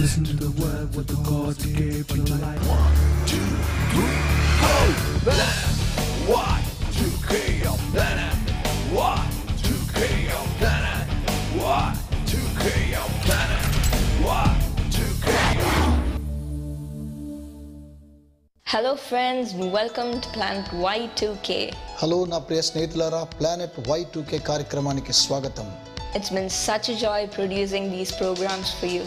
Listen to the word what the God gave you life. 1, 2, 3, go! Planet Y2K on planet Y2K on planet Y2K on planet Y2K on. Hello friends, welcome to Planet Y2K. Hello నా ప్రియ స్నేహితులారా, planet Y2K కార్యక్రమానికి స్వాగతం. It's been such a joy producing these programs for you.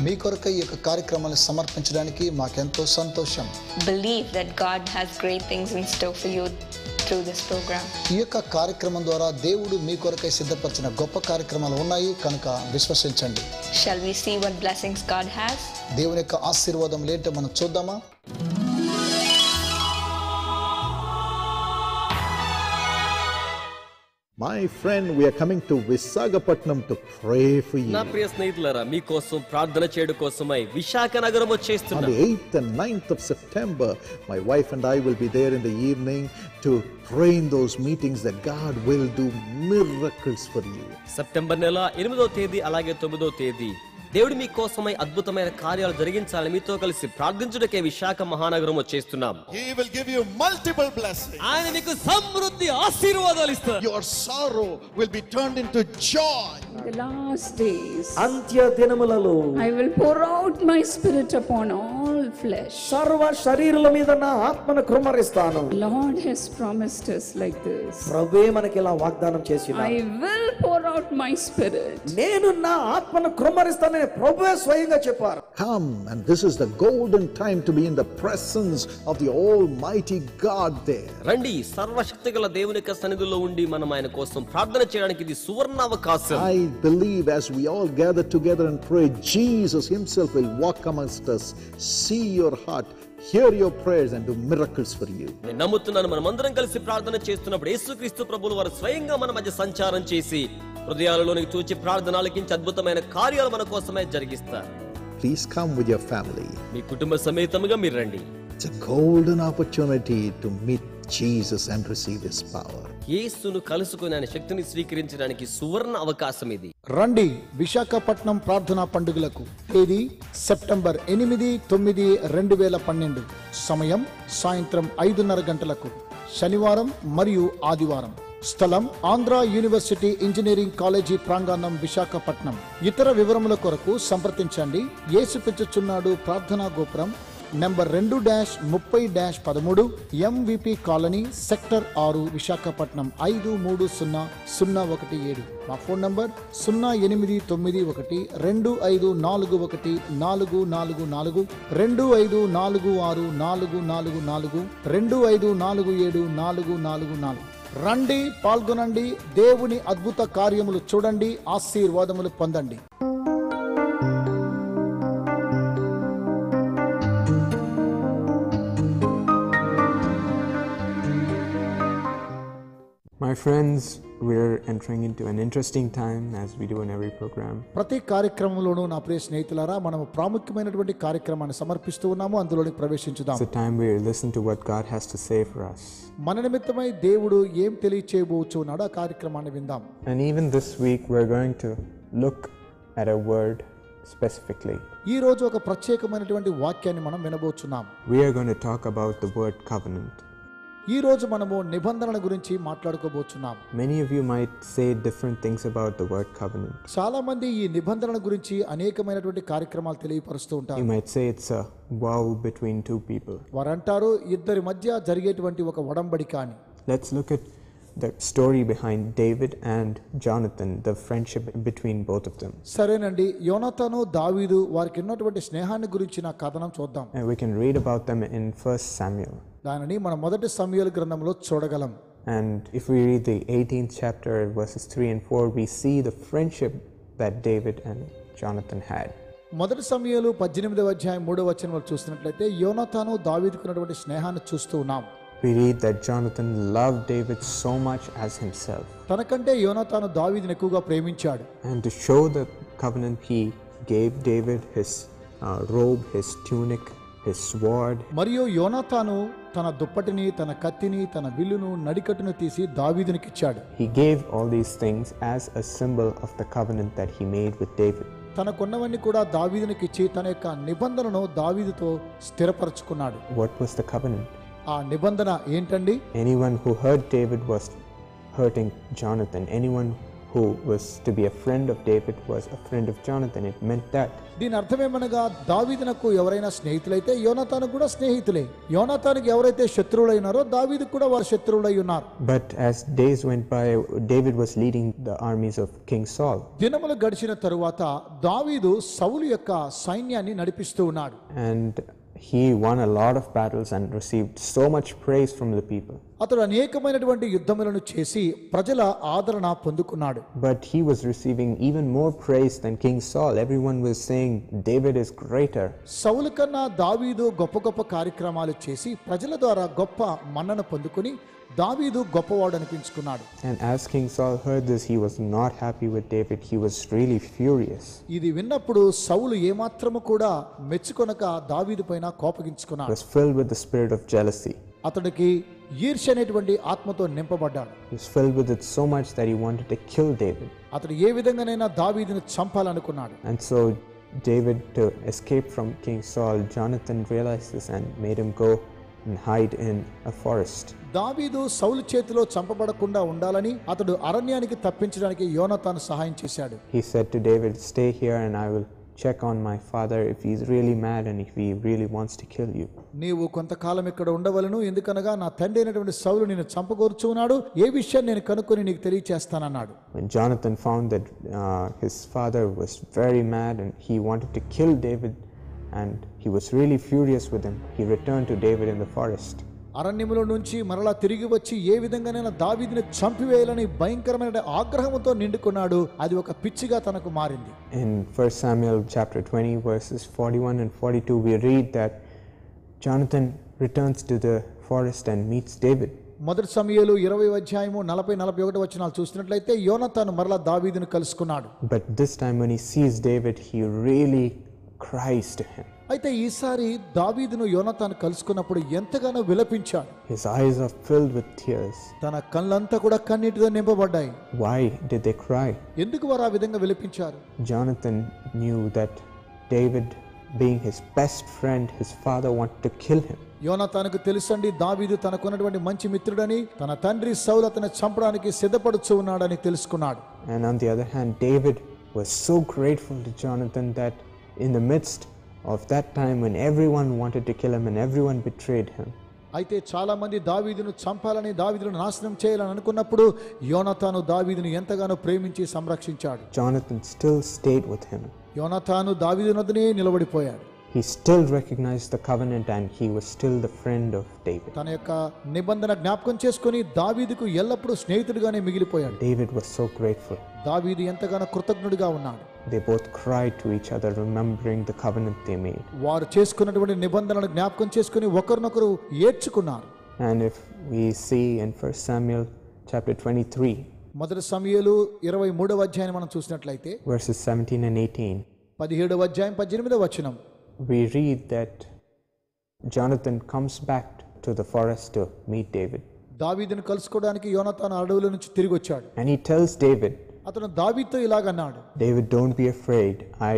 మీ కొరకు ఈ యొక్క కార్యక్రమాన్ని సమర్పించడానికి మాకెంతో సంతోషం. Believe that God has great things in store for you through this program. ఈ యొక్క కార్యక్రమం ద్వారా దేవుడు మీ కొరకై సిద్ధపరిచిన గొప్ప కార్యక్రమాలు ఉన్నాయి కనుక విశ్వసించండి. Shall we see what blessings God has? దేవుని యొక్క ఆశీర్వాదం ఏంటో మనం చూద్దామా? My friend, we are coming to Visakhapatnam to pray for you. నా ప్రియ స్నేహితులారా, మీ కోసం ప్రార్థన చేయడం కోసమై విశాఖ నగరం On వచ్చేస్తున్నాం. the 8th and 9th of September, my wife and I will be there in the evening to pray in those meetings that God will do miracles for you. September నెల 8వ తేదీ అలాగే 9వ తేదీ దేవుడు మీ కోసమై అద్భుతమైన కార్యాలు జరిగించాలని మీతో కలిసి ప్రార్థించుటకే విశాఖ మహానగరం వచ్చేస్తున్నాం. He will give you multiple blessings. ఆయన మీకు సమృద్ధి ఆశీర్వాదాలు ఇస్తారు. Your sorrow will be turned into joy. In the last days, అంత్య దినములలో I will pour out my spirit upon all flesh. సర్వ శరీరుల మీద నా ఆత్మను కృమ్మరిస్తాను. Lord has promised us like this. ప్రభువే మనకి ఇలా వాగ్దానం చేసినాడు. I will pour out my spirit. నేను నా ఆత్మను కృమ్మరిస్తానని ప్రభువే స్వయంగా చెప్పారు. Come, and this is the golden time to be in the presence of the Almighty God there. రండి, సర్వశక్తిగల దేవుని యొక్క సన్నిధిలో ఉండి మనం ఆయన కోసం ప్రార్థన చేయడానికి ఇది సువర్ణ అవకాశం. I believe as we all gather together and pray, Jesus himself will walk amongst us, see your heart, hear your prayers and do miracles for you. నేను నమ్ముతున్నాను, మనమందరం కలిసి ప్రార్థన చేస్తున్నప్పుడు యేసుక్రీస్తు ప్రభువుల వారు స్వయంగా మన మధ్య సంచారం చేసి హృదయాలలోనికి చూచి ప్రార్థన ఆలకించి అద్భుతమైన కార్యాలు మన కోసమే జరిగిస్తారు. Please come with your family. మీ కుటుంబ సమేతముగా మీరు రండి. It's a golden opportunity to meet Jesus and receive his power. యేసును కలుసుకుని ఆయన శక్తిని స్వీకరించడానికి సువర్ణ అవకాశం ఇది. రండి విశాఖపట్నం ప్రార్థనా పండుగలకు. తేదీ సెప్టెంబర్ 8, 9, 2012. సమయం సాయంత్రం 5:30 గంటలకు. శనివారం మరియు ఆదివారం. స్థలం ఆంధ్ర యూనివర్సిటీ ఇంజనీరింగ్ కాలేజీ ప్రాంగణం విశాఖపట్నం. ఇతర వివరముల కొరకు సంప్రదించండి. యేసు పిలుచుచున్నాడు ప్రార్థనా గోపురం, number 2-30-13, MVP colony, sector 6, Visakhapatnam 530017. మా ఫోన్ నంబర్ 0891-2541-444, 2546-444, 2547-444. రండి, పాల్గొనండి, దేవుని అద్భుత కార్యములు చూడండి, ఆశీర్వాదములు పొందండి. My friends, we're entering into an interesting time as we do in every program. ప్రతి కార్యక్రమంలోనూ నా ప్రియ స్నేహితులారా, మనము ప్రాముఖ్యమైనటువంటి కార్యక్రమాన్ని సమర్పిస్తూ ఉన్నాము. అందులోకి ప్రవేశించుదాం. It's a time where we listen to what God has to say for us. మన నిమిత్తమై దేవుడు ఏం తెలియచేయబోచున్నాడో ఆ కార్యక్రమాన్ని విందాం. And even this week we're going to look at a word specifically. ఈ రోజు ఒక ప్రత్యేకమైనటువంటి వాక్యాన్ని మనం వినబోచున్నాం. We are going to talk about the word covenant. ఈ రోజు మనము నిబంధనల గురించి మాట్లాడుకోబోచున్నాం. Many of you might say different things about the word covenant. చాలా మంది ఈ నిబంధనల గురించి అనేకమైనటువంటి కార్యక్రమాలు తెలియపరుస్తూ ఉంటారు. You might say it's a vow between two people. వారంటారు ఇద్దరి మధ్య జరిగేటువంటి ఒక ఒడంబడిక అని. Let's look at the story behind David and Jonathan, the friendship between both of them. సరేనండి, యోనాతాను దావీదు వారికి ఉన్నటువంటి స్నేహాన్ని గురించిన కథనం చూద్దాం. And we can read about them in 1 Samuel. దానిని మన మొదటి సమూయేలు గ్రంథంలో చూడగలం. And if we read the 18th chapter verses 3 and 4, we see the friendship that David and Jonathan had. మొదటి సమూయేలు 18వ అధ్యాయం 3వ వచనంలో చూసినట్లయితే యోనాతాను దావీదుకు ఉన్నటువంటి స్నేహాన్ని చూస్తూ ఉన్నాం. We read that Jonathan loved David so much as himself. తనకంటే యోనాతాను దావీదుని ఎక్కువగా ప్రేమించాడు. And to show the covenant, he gave David his robe, his tunic, his sword. మరియు యోనాతాను తన దుప్పటిని, తన కత్తిని, తన విల్లును, నడికట్టును తీసి దావీదునికి ఇచ్చాడు. He gave all these things as a symbol of the covenant that he made with David. తనకున్నవన్నీ కూడా దావీదునికి ఇచ్చి తన యొక్క నిబంధనను దావీదుతో స్థిరపరచుకున్నాడు. What was the covenant? ఆ నిబంధన ఏంటండి? Anyone who hurt David was hurting Jonathan. Anyone who was to be a friend of David was a friend of Jonathan. It meant that. దీని అర్థమేమనగా దావీదునకు ఎవరైనా స్నేహితులైతే యోనాతాను కూడా స్నేహితులే. యోనాతానుకి ఎవరైతే శత్రువులైనారో దావీదు కూడా వారు శత్రువులై ఉన్నారు. But as days went by, David was leading the armies of King Saul. దినములు గడిచిన తరువాత దావీదు సౌలు యొక్క సైన్యాన్ని నడిపిస్తూ ఉన్నాడు. And he won a lot of battles and received so much praise from the people. అతడు అనేకమైనటువంటి యుద్ధములను చేసి ప్రజల ఆదరణ పొందుకున్నాడు. But he was receiving even more praise than King Saul. Everyone was saying David is greater. సౌలు కన్నా దావీదు గొప్ప గొప్ప కార్యక్రమాలు చేసి ప్రజల ద్వారా గొప్ప మన్నన పొందుకుని దావీదు గొప్పవాడు అనిపించుకున్నాడు. And as King Saul heard this, he was not happy with David. He was really furious. ఇది విన్నప్పుడు సౌలు ఏమాత్రము కూడా మెచ్చుకొనక దావీదు పైన He కోపగించుకున్నాడు. was filled with the spirit of jealousy. అతడికి ఈర్ష్య అనేటువంటి ఆత్మతో నింపబడ్డాడు. He was filled with it so much that he wanted to kill David. అతడు ఏ విధంగానైనా దావీదును చంపాలనుకున్నాడు. And so David, to escape from King Saul, Jonathan realized this and made him go and hide in a forest. దావీదు సౌలు చేతిలో చంపబడకుండా ఉండాలని అతడు అరణ్యానికి తప్పించడానికి యోనాతాను సహాయం చేశాడు. He said to David, "Stay here and I will check on my father if he's really mad and if he really wants to kill you." నీవు కొంతకాలం ఇక్కడ ఉండవలను, ఎందుకనగా నా తండ్రి అయినటువంటి సౌలు నిన్ను చంపగోరుచున్నాడు, ఏ విషయాన్ని నేను కనుక్కొని నీకు తెలియచేస్తానన్నాడు. When Jonathan found that his father was very mad and he wanted to kill David and he was really furious with him, he returned to David in the forest. అరణ్యములో నుంచి మరలా తిరిగి వచ్చి ఏ విధంగానైనా దావీదుని చంపివేయాలని భయంకరమైన ఆగ్రహంతో నిండుకున్నాడు. అది ఒక పిచ్చిగా తనకు మారింది. In 1 Samuel chapter 20 verses 41 and 42 we read that Jonathan returns to the forest and meets David. మొదటి సమూయేలు 20:40-41 వచనాలు చూసినట్లయితే యోనాతాను మరలా దావీదును కలుసుకున్నాడు. But this time when he sees David, he really cries to him. అయితే ఈసారి దావీదును యోనాతాను కలుసుకున్నప్పుడు ఎంతగానో విలపించాడు. His eyes are filled with tears. తన కళ్ళంతా కూడా కన్నీటితో నింపబడ్డాయి. Why did they cry? ఎందుకు వారు ఆ విధంగా విలపించారు? Jonathan knew that David, being his best friend, his father wanted to kill him. యోనాతానుకు తెలుసండి దావీదు తనకున్నటువంటి మంచి మిత్రుడని, తన తండ్రి సౌలు అతన్ని చంపడానికి సిద్ధపడుచు ఉన్నాడని తెలుసుకున్నాడు. And on the other hand, David was so grateful to Jonathan that in the midst of that time when everyone wanted to kill him and everyone betrayed him, అయితే చాలా మంది దావీదును చంపాలని, దావీదును నాశనం చేయాలని అనుకున్నప్పుడు యోనాతాను దావీదును ఎంతగానో ప్రేమించి సంరక్షించాడు. Jonathan still stayed with him. యోనాతాను దావీదు వద్దనే నిలబడిపోయాడు. He still recognized the covenant and he was still the friend of David. తన యొక్క నిబంధన జ్ఞాపకం చేసుకొని దావీదుకు ఎల్లప్పుడూ స్నేహితుడిగానే మిగిలిపోయాడు. David was so grateful. దావీదు ఎంతగానో కృతజ్ఞుడిగా ఉన్నాడు. They both cried to each other, remembering the covenant they made. వారు చేసుకున్నటువంటి నిబంధనలను జ్ఞాపకం చేసుకొని ఒకరినొకరు ఏడ్చుకున్నారు. And if we see in 1 Samuel chapter 23, మొదటి సమూయేలు 23 మనం చూసినట్లయితే verses 17 and 18, 17 వచనం, we read that Jonathan comes back to the forest to meet David. దావీదును కలుసుకోవడానికి యోనాతాను అడవుల నుంచి తిరిగి వచ్చాడు. And he tells David, అతను దావీదుతో ఇలాగన్నాడు, "David, don't be afraid. I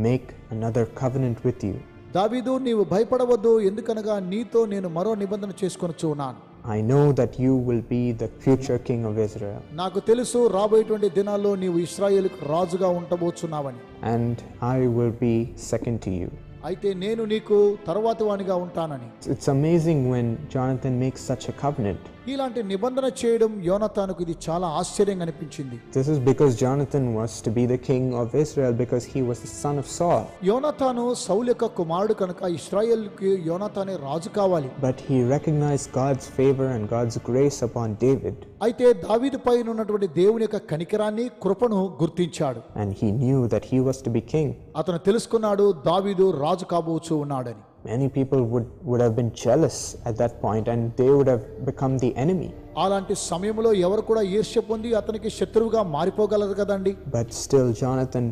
make another covenant with you. దావీదు నీవు భయపడవద్దు, ఎందుకనగా నీతో నేను మరో నిబంధన చేసుకొనుచు ఉన్నాను. I know that you will be the future king of Israel. నాకు తెలుసు రాబోయేటువంటి దినాల్లో నీవు ఇశ్రాయేలుకు రాజుగా ఉండబోచున్నావని. And I will be second to you." అయితే నేను నీకు తరువాతి వానిగా ఉంటానని. It's amazing when Jonathan makes such a covenant. ఇలాంటి నిబంధన చేయడం యోనాతానుకు ఇది చాలా ఆశ్చర్యంగా అనిపించింది. This is because Jonathan was to be the king of Israel because he was the son of Saul. యోనాతాను సౌలు యొక్క కుమారుడు కనుక ఇశ్రాయేలుకి యోనాతానే రాజు కావాలి. But he recognized God's favor and God's grace upon David. అయితే దావీదు పైన ఉన్నటువంటి దేవుని యొక్క కనికరాన్ని, కృపను గుర్తించాడు. And he knew that he was to be king. అతను తెలుసుకున్నాడు దావీదు రాజు కాబోచు ఉన్నాడని. Many people would have been jealous at that point and they would have become the enemy. అలాంటి సమయంలో ఎవరు కూడా ఈర్ష్య పొంది అతనికి శత్రువుగా మారిపోగలరు కదండి. But still Jonathan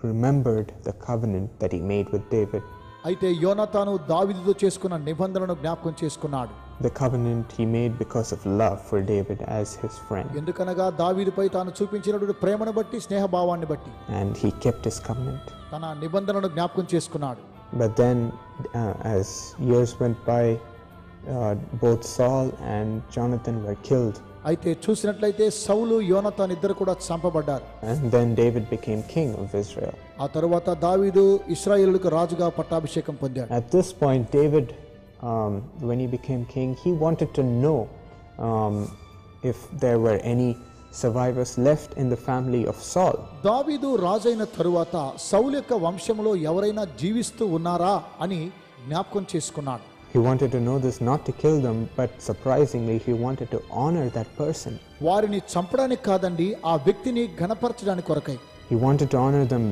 remembered the covenant that he made with David. అయితే యోనాతాను దావీదుతో చేసుకున్న నిబంధనను జ్ఞాపకం చేసుకున్నాడు. the covenant he made because of love for David as his friend. ఎందుకనగా దావీదుపై తాను చూపించినటువంటి ప్రేమను బట్టి, స్నేహభావాన్ని బట్టి And he kept his covenant. తన నిబంధనను జ్ఞాపకం చేసుకున్నాడు. But then as years went by, both Saul and Jonathan were killed. అయితే చూసినట్లయితే సౌలు, యోనతాన్ ఇద్దరు కూడా చంపబడ్డారు. And then David became king of Israel. ఆ తరువాత దావీదు ఇశ్రాయేలుకు రాజుగా పట్టాభిషేకం పొందాడు. At this point, David, when he became king, he wanted to know if there were any survivors left in the family of Saul. దావీదు రాజైన తరువాత సౌలు యొక్క వంశంలో ఎవరైనా జీవిస్తూ ఉన్నారా అని జ్ఞాపకం చేసుకున్నాడు. He wanted to know this not to kill them, but surprisingly he wanted to honor that person. వారిని చంపడానికి కాదండి, ఆ వ్యక్తిని ఘనపరచడానికి కొరకై. He wanted to honor them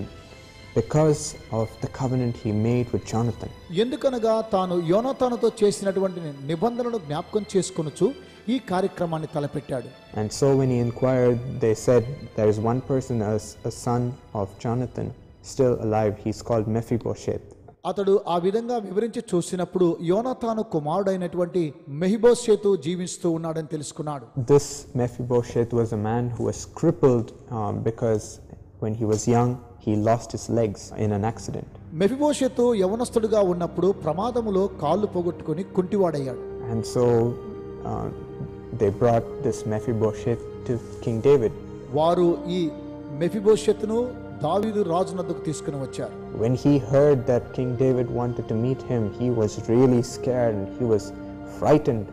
because of the covenant he made with Jonathan. ఎందుకనగా తాను యోనాతానుతో చేసినటువంటి నిబంధనను జ్ఞాపకం చేసుకొనుచు ఈ కార్యక్రమాన్ని తలపెట్టాడు. And so when he inquired, they said there is one person, a son of Jonathan, still alive. He's called Mephibosheth. అతడు ఆ విధంగా వివరించి చూసినప్పుడు యోనాతాను కుమారుడైనటువంటి మెఫీబోషెతు జీవిస్తూ ఉన్నాడని తెలుసుకున్నాడు. This Mephibosheth was a man who was crippled because when he was young he lost his legs in an accident. మెఫీబోషెతు యవనస్తుడుగా ఉన్నప్పుడు ప్రమాదములో కాళ్ళు పోగొట్టుకొని కుంటివాడయ్యాడు. And so they brought this Mephibosheth to King David. వారు ఈ మెఫీబోషెతును దావీదు రాజునద్దకు తీసుకుని వచ్చారు. When he heard that King David wanted to meet him, he was really scared and he was frightened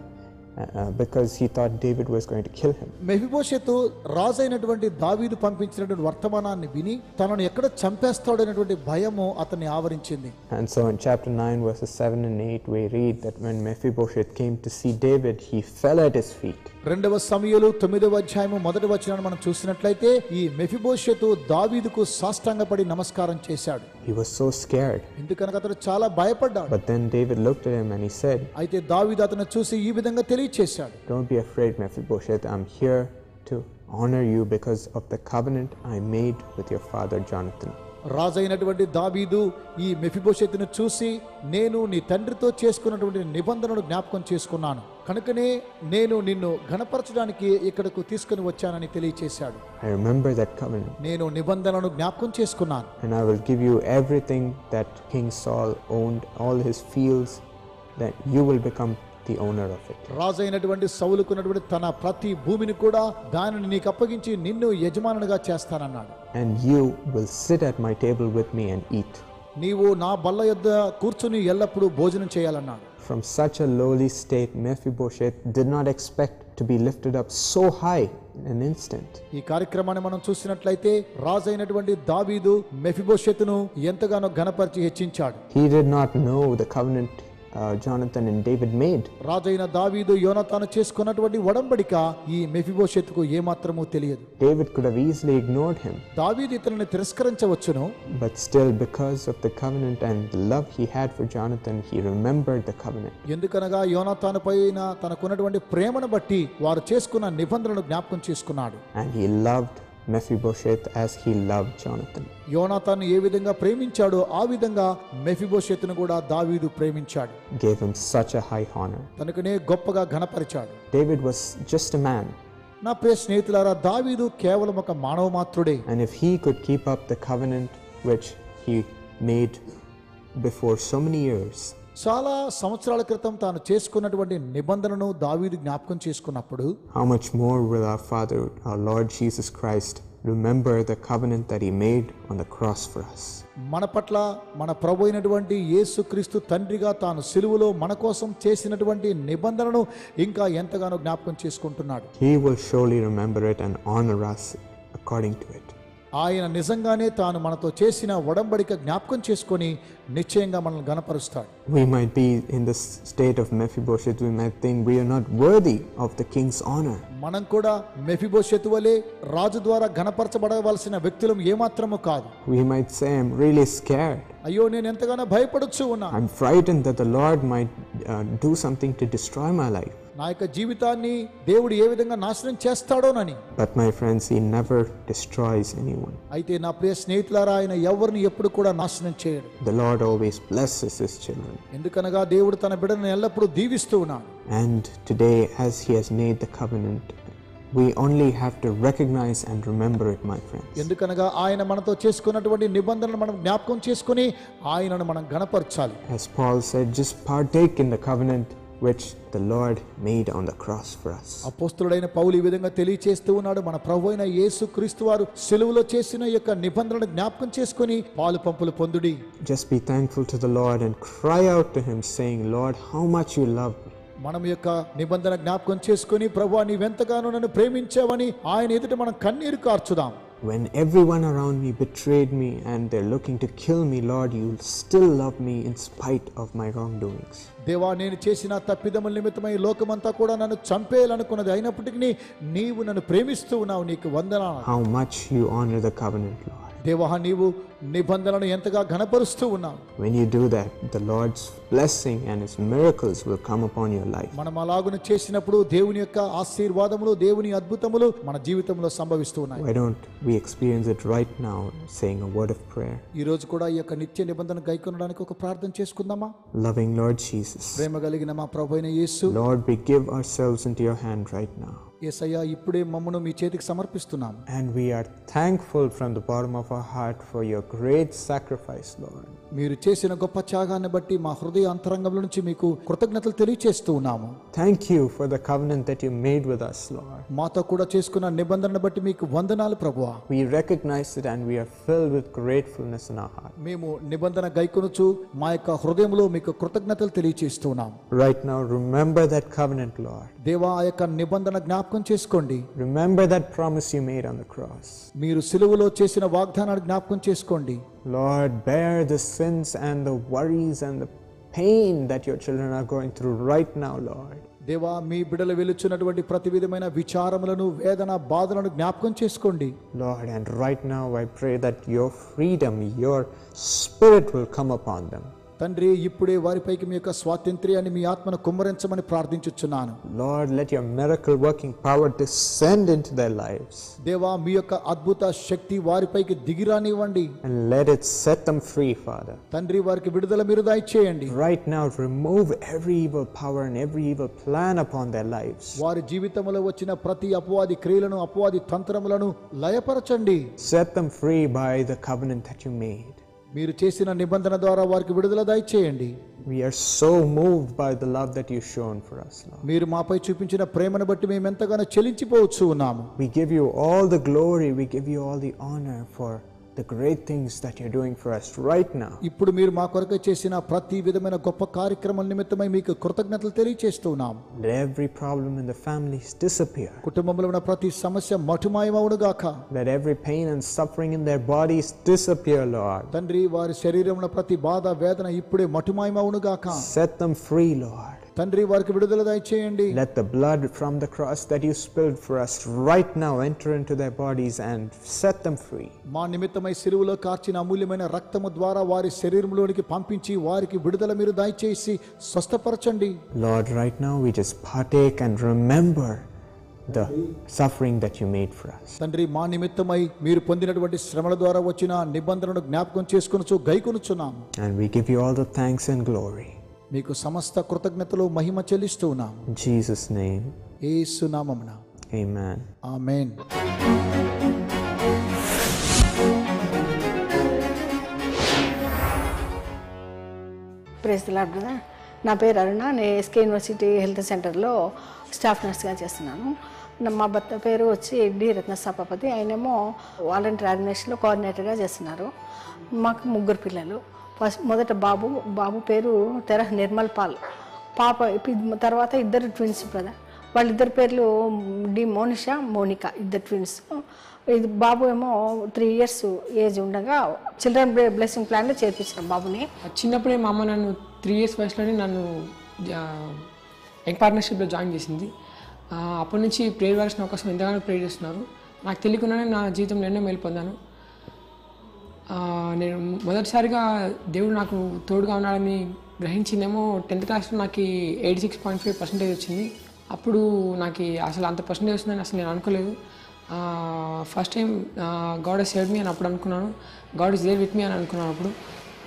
because he thought David was going to kill him. మెఫీబోషెతు రాజైనటువంటి దావీదు పంపించినటువంటి వర్తమానాన్ని విని తనను ఎక్కడ చంపేస్తాడనేటువంటి భయము అతన్ని ఆవరించింది. And so in chapter 9 verses 7 and 8 we read that when Mephibosheth came to see David, he fell at his feet. రెండవ సమూయేలు 9వ అధ్యాయము 1వ వచనాన్ని మనం చూసినట్లయితే ఈ మెఫీబోషెతు దావీదుకు సాష్టాంగపడి నమస్కారం చేశాడు. He was so scared. ఎందుకనగా అతడు చాలా భయపడ్డాడు. But then David looked at him and he said, అయితే దావీదు అతను చూసి ఈ విధంగా తెలియచేశాడు. Don't be afraid, Mephibosheth. I'm here to honor you because of the covenant I made with your father Jonathan. రాజైనటువంటి దావీదు ఈ మెఫీబోషెతును చూసి, నేను నీ తండ్రితో చేసుకున్నటువంటి నిబంధనను జ్ఞాపకం చేసుకున్నాను, కనుకనే నేను నిన్ను ఘనపరచడానికి ఇక్కడకు తీసుకుని వచ్చానని తెలియచేశాడు. I remember that covenant. నేను నిబంధనను జ్ఞాపకం చేసుకున్నాను. And I will give you everything that King Saul owned, all his fields, that you will become the owner of it. రాజైనటువంటి సౌలుకున్నటువంటి తన ప్రతి భూమిని కూడా దానిని నీకు అప్పగించి నిన్ను యజమానునిగా చేస్తానన్నాడు. And you will sit at my table with me and eat. నీవు నా బల్ల యొద్ద కూర్చుని ఎల్లప్పుడూ భోజనం చేయాలన్నాడు. From such a lowly state, Mephibosheth did not expect to be lifted up so high in an instant. ఈ కార్యక్రమాన్ని మనం చూసినట్లయితే రాజైనటువంటి దావీదు మెఫీబోషెతును ఎంతగానో ఘనపరిచి హెచ్చించాడు. He did not know the covenant Jonathan and David made. రాజైన దావీదు యోనాతాను చేసుకున్నటువంటి ఒడంబడిక ఈ మెఫీబోషెతుకు ఏమాత్రమూ తెలియదు. David could have easily ignored him. దావీదు ఇతనిని తిరస్కరించవచ్చును. But still, because of the covenant and the love he had for Jonathan, he remembered the covenant. ఎందుకనగా యోనాతాను పైన తనకున్నటువంటి ప్రేమను బట్టి వారు చేసుకున్న నిబంధనను జ్ఞాపకం చేసుకున్నాడు. And he loved Mephibosheth as he loved Jonathan. యోనాతాను ఏ విధంగా ప్రేమించాడో ఆ విధంగా మెఫీబోషెతును కూడా దావీదు ప్రేమించాడు. Gave him such a high honor. తనకునే గొప్పగా ఘనపరిచాడు. David was just a man. నా ప్రియ స్నేహితులారా, దావీదు కేవలం ఒక మానవ మాత్రుడే. And if he could keep up the covenant which he made before so many years, చాలా సంవత్సరాల క్రితం తాను చేసుకున్నటువంటి నిబంధనను దావీదు జ్ఞాపకం చేసుకున్నప్పుడు, how much more will our Father, our Lord Jesus Christ, remember the covenant that he made on the cross for us. మన పట్ల మన ప్రభు అయినటువంటి యేసుక్రీస్తు తండ్రిగా తాను సిలువలో మన కోసం చేసినటువంటి నిబంధనను ఇంకా ఎంతగానో జ్ఞాపకం చేసుకుంటున్నాడు. He will surely remember it and honor us according to it. ఆయన నిజంగానే తాను మనతో చేసిన ఒడంబడిక జ్ఞాపకం చేసుకొని నిశ్చయంగా మనల్ని ఘనపరుస్తాడు. We might be in this state of Mephibosheth. We might think we are not worthy of the king's honor. మనం కూడా మెఫీబోషెతు వలె రాజు ద్వారా ఘనపరచబడవలసిన వ్యక్తులం ఏమాత్రము కాదు. We might say, I'm really scared. అయ్యో, నేను ఎంతగానో భయపడొచ్చు ఉన్నా. I'm frightened that the Lord might do something to destroy my life. నా యొక్క జీవితాన్ని దేవుడు ఏ విధంగా నాశనం చేస్తాడోనని. But my friends, he never destroys anyone. అయితే నా ప్రియ స్నేహితులారా, ఆయన ఎవరిని ఎప్పుడు కూడా నాశనం చేయడు. The Lord always blesses his children. ఎందుకనగా దేవుడు తన బిడ్డలను ఎల్లప్పుడూ దీవిస్తూ ఉన్నాడు. And today, as he has made the covenant, we only have to recognize and remember it, my friends. ఎందుకనగా ఆయన మనతో చేసుకున్నటువంటి నిబంధనను మనం జ్ఞాపకం చేసుకుని ఆయనను మనం గణపరచాలి. As Paul said, just partake in the covenant which the Lord made on the cross for us. అపోస్తలుడైన పౌలు ఈ విధంగా తెలియచేస్తూ ఉన్నాడు, మన ప్రభువైన యేసుక్రీస్తు వారు సిలువలో చేసిన యొక్క నిబంధనను జ్ఞాపకం చేసుకుని పాలు పంపులు పొందుడి. Just be thankful to the Lord and cry out to him, saying, Lord, how much you love me. మనం యొక్క నిబంధన జ్ఞాపకం చేసుకుని, ప్రభువా నీవెంతగానో నన్ను ప్రేమించావని ఆయన ఎదుట మనం కన్నీరు కార్చుదాం. When everyone around me betrayed me and they're looking to kill me, Lord, you still love me in spite of my wrongdoings. దేవా, నేను చేసిన తప్పిదముల నిమిత్తమై లోకమంతా కూడా నన్ను చంపేయాలనుకున్నది అయినప్పటికీ నీవు నన్ను ప్రేమిస్తూ ఉన్నావు. నీకు వందనాలు. How much you honor the covenant, Lord. దేవా, నీవు నిబంధనను ఎంతగా ఘనపరుస్తూ ఉన్నావు. When you do that, the Lord's blessing and his miracles will come upon your life. మనం అలాగున చేసినప్పుడు దేవుని యొక్క ఆశీర్వాదములు, దేవుని అద్భుతములు మన జీవితంలో సంభవిస్తూ ఉన్నాయి. Why don't we experience it right now, saying a word of prayer? ఈ రోజు కూడా ఈ యొక్క నిత్య నిబంధన గైకొనడానికి ఒక ప్రార్థన చేసుకుందామా? Loving Lord Jesus, ప్రేమ కలిగిన మా ప్రభువైన యేసు, Lord, we give ourselves into your hand right now. యేసయ్యా, ఇప్పుడే మమ్మను మీ చేతికి సమర్పిస్తున్నాము. And we are thankful from the bottom of our heart for your great sacrifice, Lord. మీరు చేసిన గొప్ప త్యాగాన్ని బట్టి మా హృదయ అంతరంగంలో నుంచి మీకు కృతజ్ఞతలు తెలియచేస్తూ ఉన్నాము. Thank you for the covenant that you made with us, Lord. మాతో కూడా చేసుకున్న నిబంధనను బట్టి మీకు వందనాలు ప్రభువా. We recognize it and we are filled with gratefulness in our heart. మేము నిబంధన గైకొనుచు మా యొక్క హృదయంలో మీకు కృతజ్ఞతలు తెలియచేస్తున్నాం. Right now, remember that covenant, Lord. దేవా, ఆ యొక్క నిబంధన జ్ఞాపకం చేసుకోండి. Remember that promise you made on the cross. మీరు సిలువలో చేసిన వాగ్దానాన్ని జ్ఞాపకం చేసుకోండి. Lord, bear the sins and the worries and the pain that your children are going through right now, Lord. దేవా, మీ బిడ్డలు వెలుచున్నటువంటి ప్రతి విధమైన విచారములను, వేదన, బాధలను జ్ఞాపకం చేసుకోండి. Lord, and right now I pray that your freedom, your spirit will come upon them. తండ్రి, ఇప్పుడే వారిపైకి మీ యొక్క స్వాతంత్ర్యాన్ని, మీ ఆత్మను కుమ్మరించమని ప్రార్థించుచున్నాను. Lord, let your miracle working power descend into their lives. దేవా, మీ యొక్క అద్భుత శక్తి వారిపైకి దిగిరానివ్వండి. And let it set them free, Father. తండ్రి, వారికి విడుదల మీరు దయచేయండి. Right now, remove every evil power and every evil plan upon their lives. వారి జీవితంలో వచ్చిన ప్రతి అపవాది క్రియలను, అపవాది తంత్రములను లయపరచండి. Set them free by the covenant that you made. మీరు చేసిన నిబంధన ద్వారా వారికి విడుదల దయచేయండి. We are so moved by the love that you've shown for us, Lord. మీరు మాపై చూపించిన ప్రేమను బట్టి మేము ఎంతగానో చెలించిపోవచ్చు ఉన్నాము. We give you all the glory, we give you all the honor for the great things that you're doing for us right now. ఇప్పుడు మీరు మా కొరకు చేసిన ప్రతి విధమైన గొప్ప కార్యక్రమం నిమిత్తమై మీకు కృతజ్ఞతలు తెలియజేస్తున్నాం. Let every problem in the families disappear. కుటుంబంలో ఉన్న ప్రతి సమస్య మటుమాయమవును గాక. Let every pain and suffering in their bodies disappear, Lord. తండ్రి, వారి శరీరంలో ప్రతి బాధ, వేదన ఇప్పుడే మటుమాయమవును గాక. Set them free, Lord. తండ్రి, వారికి విడుదల దయచేయండి. Let the blood from the cross that you spilled for us right now enter into their bodies and set them free. మా నిమిత్తమై సిలువలో కార్చిన అమూల్యమైన రక్తము ద్వారా వారి శరీరంలోనికి పంపించి వారికి విడుదల మీరు దయచేసి స్వస్థపరచండి. Lord, right now we just partake and remember the suffering that you made for us. తండ్రి, మా నిమిత్తమై మీరు పొందినటువంటి శ్రమల ద్వారా వచ్చిన నిబంధనను జ్ఞాపకం చేసుకొనుచు గైకొనుచున్నాము. And we give you all the thanks and glory. మీకు సమస్త కృతజ్ఞతలు, మహిమ చెల్లిస్తూ ఉన్నాము. In Jesus' name, యేసు నామమున amen. Amen. Praise the lord brother. నా పేరు అరుణ. నేను ఎస్కే యూనివర్సిటీ హెల్త్ సెంటర్లో స్టాఫ్ నర్స్గా చేస్తున్నాను. మా భర్త పేరు వచ్చి డి రత్న సభాపతి. ఆయనేమో వాలంటీర్ ఆర్గనైజేషన్లో కోఆర్డినేటర్గా చేస్తున్నారు. మాకు 3 పిల్లలు. మొదట బాబు పేరు తెర నిర్మల్ పాల్. పాప తర్వాత 2 ట్విన్స్ బ్రదర్. వాళ్ళిద్దరి పేర్లు డి మోనిషా, మోనికా, 2 ట్విన్స్. ఇది బాబు ఏమో 3 years ఏజ్ ఉండగా చిల్డ్రన్ బ్లెస్సింగ్ ప్లాన్లో చేర్పించిన బాబుని. చిన్నప్పుడే మా అమ్మ నన్ను 3 years వయసులోనే నన్ను యంగ్ పార్ట్నర్షిప్లో జాయిన్ చేసింది. అప్పటి నుంచి ప్రేయర్ వర్షన్ అవకాశం ఎంతగానో ప్రేయర్ చేస్తున్నారు. నాకు తెలియకుండానే నా జీవితంలో ఎన్నో మేలు పొందాను. నేను మొదటిసారిగా దేవుడు నాకు తోడుగా ఉన్నాడని గ్రహించిందేమో 10th క్లాస్లో నాకు 86.5% వచ్చింది. అప్పుడు నాకు అసలు అంత పర్సంటేజ్ వస్తుందని అసలు నేను అనుకోలేదు. First time God has saved me అని అప్పుడు అనుకున్నాను. God is there with me అని అనుకున్నాను. అప్పుడు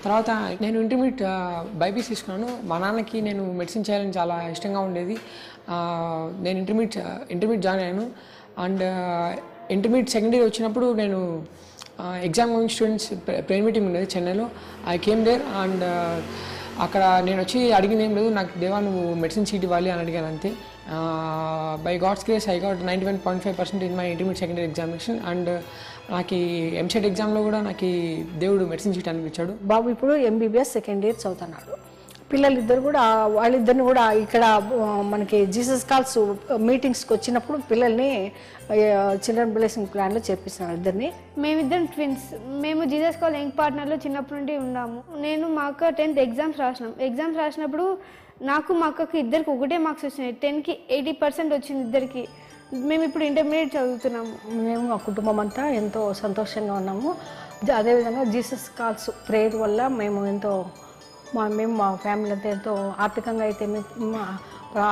తర్వాత నేను ఇంటర్మీడియట్ బైపీసీ తీసుకున్నాను. మా నాన్నకి నేను మెడిసిన్ చేయాలని చాలా ఇష్టంగా ఉండేది. నేను ఇంటర్మీడియట్ జాయిన్ అయ్యాను. అండ్ ఇంటర్మీడియట్ సెకండ్ ఇయర్ వచ్చినప్పుడు నేను exam going students prayer meeting ఉండేది చెన్నైలో. ఐ కేమ్ దేర్ అండ్ అక్కడ నేను వచ్చి అడిగింది ఏం లేదు, నాకు దేవా నువ్వు మెడిసిన్ సీట్ ఇవ్వాలి అని అడిగాను అంతే. By God's grace I got 91.5% in my intermediate second year examination. And నాకు ఎంసెట్ ఎగ్జామ్లో కూడా నాకు దేవుడు మెడిసిన్ సీట్ అనిపించాడు. బాబు ఇప్పుడు MBBS సెకండ్ ఇయర్ చదువుతున్నాడు. పిల్లలిద్దరు కూడా వాళ్ళిద్దరిని కూడా ఇక్కడ మనకి జీసస్ కాల్స్ మీటింగ్స్కి వచ్చినప్పుడు పిల్లల్ని చిల్డ్రన్ బ్లెస్సింగ్ ప్లాన్లో చేర్పిస్తున్నాను ఇద్దరిని. మేమిద్దరం ట్విన్స్. మేము జీసస్ కాల్ యంగ్ పార్ట్నర్లో చిన్నప్పటి నుండి ఉన్నాము. నేను మా అక్క 10th ఎగ్జామ్స్ రాసినప్పుడు నాకు మా అక్కకి ఇద్దరికి ఒకటే మార్క్స్ వచ్చినాయి. 10కి 80% వచ్చింది ఇద్దరికి. మేము ఇప్పుడు ఇంటర్మీడియట్ చదువుతున్నాము. మేము మా కుటుంబం అంతా ఎంతో సంతోషంగా ఉన్నాము. అదేవిధంగా జీసస్ కాల్స్ ప్రేయర్ వల్ల మేము మా ఫ్యామిలీ అంతా ఎంతో ఆర్థికంగా అయితే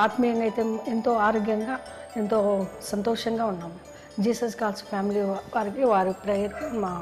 ఆత్మీయంగా అయితే ఎంతో ఆరోగ్యంగా ఎంతో సంతోషంగా ఉన్నాము. జీసస్ కాల్స్ ఫ్యామిలీ వారికి వారి ప్రేయర్కి మా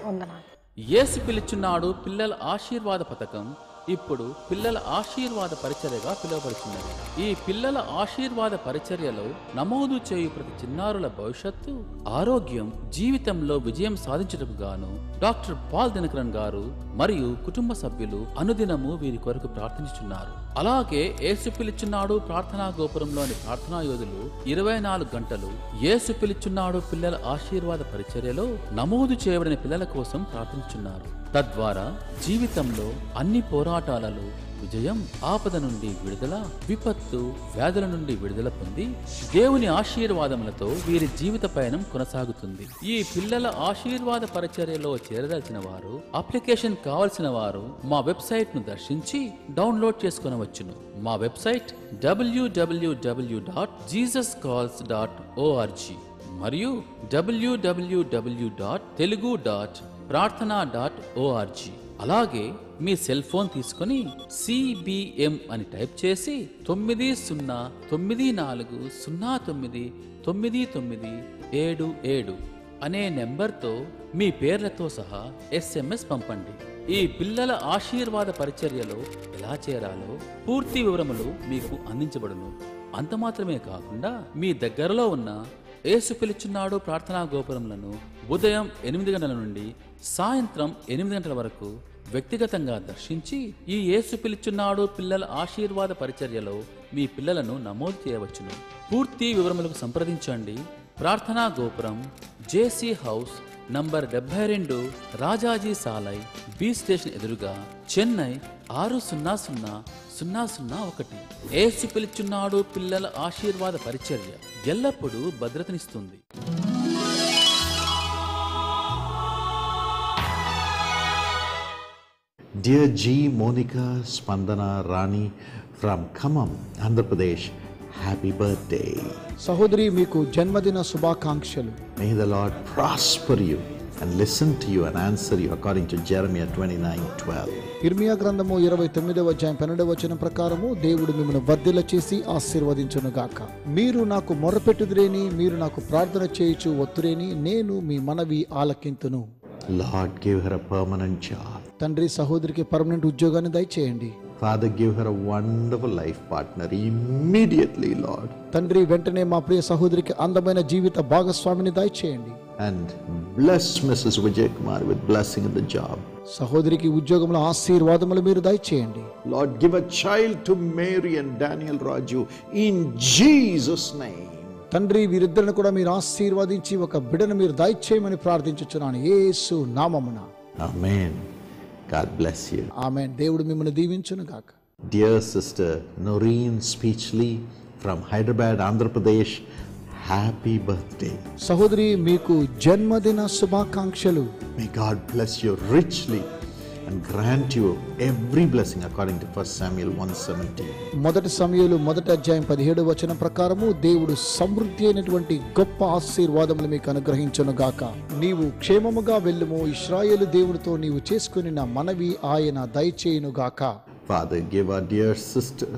వందనాలు. యేసు పిలుచున్నాడు పిల్లల ఆశీర్వాద పథకం ఇప్పుడు పిల్లల ఆశీర్వాద పరిచర్యగా పిలువబడుతున్నది. ఈ పిల్లల ఆశీర్వాద పరిచర్యలో నమోదు చేయు ప్రతి చిన్నారుల భవిష్యత్తు, ఆరోగ్యం, జీవితంలో విజయం సాధించటకు గాను డాక్టర్ పాల్ దినకరన్ గారు మరియు కుటుంబ సభ్యులు అనుదినము వీరి కొరకు ప్రార్థించుచున్నారు. అలాగే యేసు పిలుచున్నాడు ప్రార్థనా గోపురంలోని ప్రార్థనా యోధులు 24 గంటలు యేసు పిలుచున్నాడు పిల్లల ఆశీర్వాద పరిచర్యలో నమోదు చేయబడిన పిల్లల కోసం ప్రార్థించున్నారు. తద్వారా జీవితంలో అన్ని పోరాటాలలో విజయం, ఆపద నుండి విడుదల, విపత్తు, వ్యాధుల నుండి విడుదల పొంది దేవుని ఆశీర్వాదములతో వీరి జీవిత పయనం కొనసాగుతుంది. ఈ పిల్లల ఆశీర్వాద పరిచర్యలో చేరదలిచిన వారు, అప్లికేషన్ కావలసిన వారు మా వెబ్సైట్ ను దర్శించి డౌన్లోడ్ చేసుకొనవచ్చును. మా వెబ్సైట్ www.jesuscalls.org మరియు www.telugu.prarthana.org. అలాగే మీ సెల్ ఫోన్ తీసుకుని CBM అని టైప్ చేసి 9094099977 అనే నెంబర్తో మీ పేర్లతో సహా SMS పంపండి. ఈ పిల్లల ఆశీర్వాద పరిచర్యలో ఎలా చేరాలో పూర్తి వివరములు మీకు అందించబడును. అంత మాత్రమే కాకుండా మీ దగ్గరలో ఉన్న యేసు పిలుచున్నాడు ప్రార్థనా గోపురములను ఉదయం 8 గంటల నుండి సాయంత్రం 8 గంటల వరకు వ్యక్తిగతంగా దర్శించి ఈ యేసు పిలుచున్నాడు పిల్లల ఆశీర్వాద పరిచర్యలో మీ పిల్లలను నమోదు చేయవచ్చును. పూర్తి వివరములకు సంప్రదించండి. ప్రార్థనా గోపురం, JC house, number 72, Rajaji Salai, B station ఎదురుగా, చెన్నై 600001. యేసు పిలుచున్నాడు పిల్లల ఆశీర్వాద పరిచర్య ఎల్లప్పుడూ భద్రతనిస్తుంది. Dear G. Monica Spandana Rani from Khammam, Andhra Pradesh, happy birthday. సహోదరి మీకు జన్మదిన శుభాకాంక్షలు. May the Lord prosper you and listen to you and answer you according to Jeremiah 29:12. ఇర్మియా గ్రంథము 29వ అధ్యాయం 12వ వచనం ప్రకారము దేవుడు మిమ్మల్ని వర్ధిల్ల చేసి ఆశీర్వదించును గాక. మీరు నాకు మొరపెట్టుదురేని, మీరు నాకు ప్రార్థన చేయుచు ఒత్తురేని, నేను మీ మనవి ఆలకింతును. Lord, give her a permanent job. తండ్రి సహోదరికి పర్మనెంట్ ఉద్యోగాన్ని దయచేయండి. Father, give her a wonderful life partner immediately, Lord. తండ్రి వెంటనే మా ప్రియ సహోదరికి అందమైన జీవిత భాగస్వామిని దయచేయండి. And bless Mrs. Vijay Kumar with blessing in the job. సహోదరికి ఉద్యోగంలో ఆశీర్వాదములు మీరు దయచేయండి. Lord, give a child to Mary and Daniel Raju in Jesus' name. తండ్రి వీరిద్దరిని కూడా మీరు ఆశీర్వదించి ఒక బిడ్డను మీరు దయచేయమని ప్రార్థించుచున్నాను యేసు నామమున. Amen. God bless you. ఆమేన్. దేవుడు మిమ్మల్ని దీవించును గాక. Dear sister Noreen Speechley from Hyderabad, Andhra Pradesh, happy birthday. సహోదరి మీకు జన్మదిన శుభాకాంక్షలు. May God bless you richly and grant you every blessing according to 1 Samuel 1:17. మొదటి సమూయేలు 1వ అధ్యాయం 17వ వచనం ప్రకారము దేవుడు సమృద్ధి అయినటువంటి గొప్ప ఆశీర్వాదములు మీకు అనుగ్రహించును గాక. నీవు క్షేమముగా వెళ్ళుము, ఇశ్రాయేలు దేవునితో నీవు చేసుకుని నా మనవి ఆయన దయచేయును గాక. Father, give our dear sister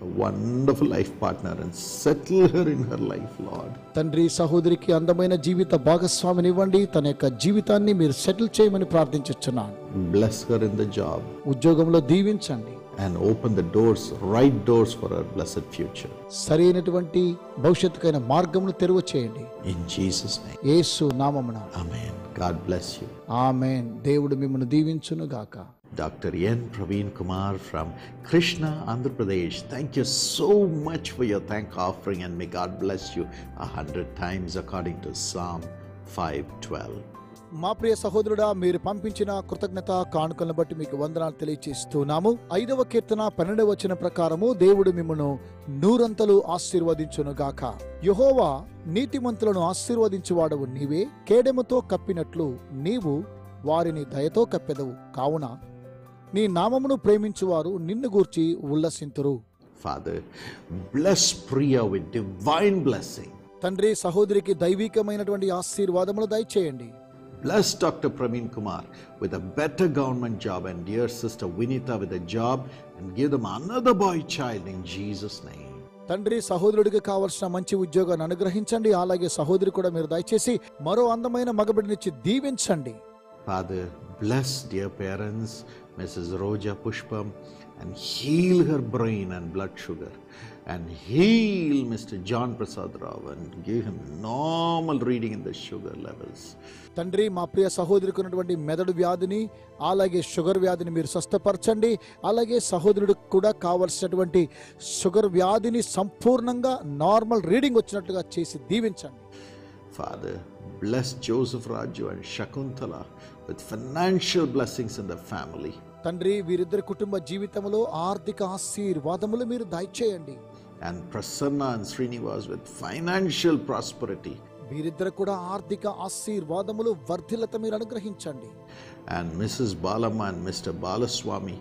a wonderful life partner and settle her in her life, Lord. తండ్రి సహోదరికి అందమైన జీవిత భాగస్వామిని ఇవ్వండి, తన యొక్క జీవితాన్ని మీరు సెటిల్ చేయమని ప్రార్థించుచున్నాను. Bless her in the job. ఉద్యోగంలో దీవించండి. And open the doors, right doors for her blessed future. సరైనటువంటి భవిష్యత్తుకైన మార్గమును తెరువ చేయండి. In Jesus' name. యేసు నామమున. Amen. God bless you. ఆమేన్. దేవుడు మిమ్మల్ని దీవించును గాక. Dr. N. Praveen Kumar from Krishna, Andhra Pradesh. Thank you so much for your thank offering, and may God bless you 100 times according to Psalm 5:12. మా ప్రియ సహోదరుడా, మీరు పంపించిన కృతజ్ఞత కానుకలను బట్టి మీకు వందనాలు తెలియజేస్తున్నాము. 5వ కీర్తన 12వ వచనం ప్రకారము దేవుడు మిమ్మును 100 ఆశీర్వదించును గాక. యెహోవా నీతిమంతులను ఆశీర్వదించువాడవు నీవే, కేడెముతో కప్పినట్లు నీవు వారిని దయతో కప్పెదవు. కావున నీ నామమును ప్రేమించువారు నిన్ను గూర్చి ఉల్లసింతురు. Father, bless Priya with divine blessing. తండ్రి సహోదరికి దైవికమైనటువంటి ఆశీర్వాదములు దయచేయండి. Bless Dr. Praveen Kumar with a better government job, and dear sister Vinita with a job, and give them another boy child in Jesus' name. తండ్రి సహోదరుడికి కావలసిన మంచి ఉద్యోగాన్ని అనుగ్రహించండి. అలాగే సహోదరి కూడా మీరు దయచేసి మరో అందమైన మగబిడ్డనిచ్చి దీవించండి. Father, bless dear parents, Mrs. Roja Pushpam, and heal her brain and blood sugar, and heal Mr. John Prasad Rao and give him normal reading in the sugar levels. తండ్రి, మా ప్రియ సహోదరికి ఉన్నటువంటి మెదడు వ్యాధిని అలాగే షుగర్ వ్యాధిని మీరు స్వస్థపరచండి. అలాగే సహోదరుడికి కూడా కావలసినటువంటి షుగర్ వ్యాధిని సంపూర్ణంగా నార్మల్ రీడింగ్ వచ్చినట్టుగా చేసి దీవించండి. Father, bless Joseph Raju and Shakuntala with financial blessings in the family. తండ్రి, వీరిద్దరి కుటుంబ జీవితంలో ఆర్థిక ఆశీర్వాదములు మీరు దయచేయండి. And Prasanna and Srinivas with financial prosperity. వీరిద్దరు కూడా ఆర్థిక ఆశీర్వాదములు వర్ధిల్లత మీరు అనుగ్రహించండి. And Mrs. Balama and Mr. Balaswamy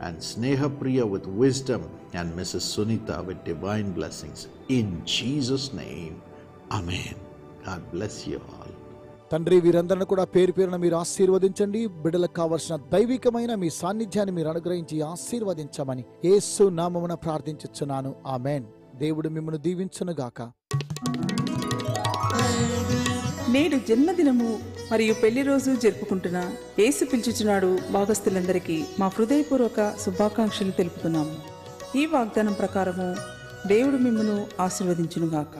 and Sneha Priya with wisdom, and Mrs. Sunita with divine blessings. In Jesus' name, Amen. God bless you all. తండ్రి, వీరందరిని కూడా పేరు పేరున మీరు ఆశీర్వదించండి. బిడ్డలకు కావలసిన దైవికమైన మీ సాన్నిధ్యాన్ని మీరు అనుగ్రహించి ఆశీర్వదించమని యేసు నామమున ప్రార్థించుచున్నాను. ఆమేన్. దేవుడు మిమ్మల్ని దీవించును గాక. నేడు జన్మదినము మరియు పెళ్లి రోజు జరుపుకుంటున్న యేసు పిలుచుచున్నాడు భాగస్థులందరికీ మా హృదయపూర్వక శుభాకాంక్షలు తెలుపుతున్నాము. ఈ వాగ్దానం ప్రకారము దేవుడు మిమ్మను ఆశీర్వదించును గాక.